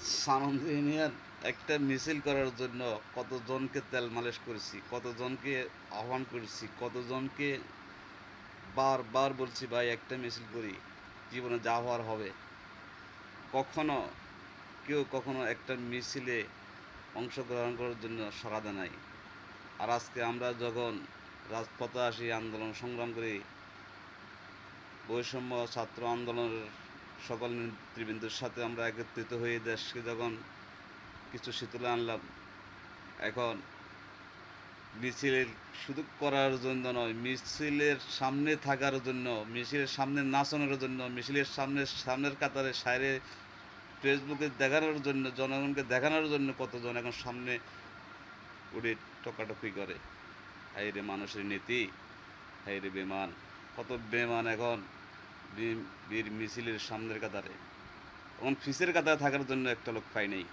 সানন্দ union একটা মিছিল করার জন্য কতজনকে তেল মালিশ করেছি, কতজনকে আহ্বান করেছি, কতজনকে বারবার বলছি ভাই একটা মিছিল করি, জীবনে যা হওয়ার হবে। কখনো কখনো একটা মিছিলে অংশগ্রহণ করার জন্য সাড়া দেয় নাই। আর আজকে আমরা যখন রাজপথে আসি, আন্দোলন সংগ্রাম করি, বৈষম্য ছাত্র আন্দোলনের সকল নেতৃবৃন্দের সাথে আমরা একত্রিত হয়ে দেশকে যখন কিছু শীতলে আনলাম, এখন মিছিল শুধু করার জন্য নয়, মিছিলের সামনে থাকার জন্য, মিছিলের সামনে নাচানোর জন্য, মিছিলের সামনের কাতারে সাইরে ফেসবুকে দেখানোর জন্য, জনগণকে দেখানোর জন্য কতজন এখন সামনে উঠে টকাটকি করে। হাই রে মানুষের নীতি, হাই রে বেমান, কত বেমান এখন বীর মিছিলের সামনের কাতারে। এখন ফিসের কাতারে থাকার জন্য একটা লোক পাই নাই।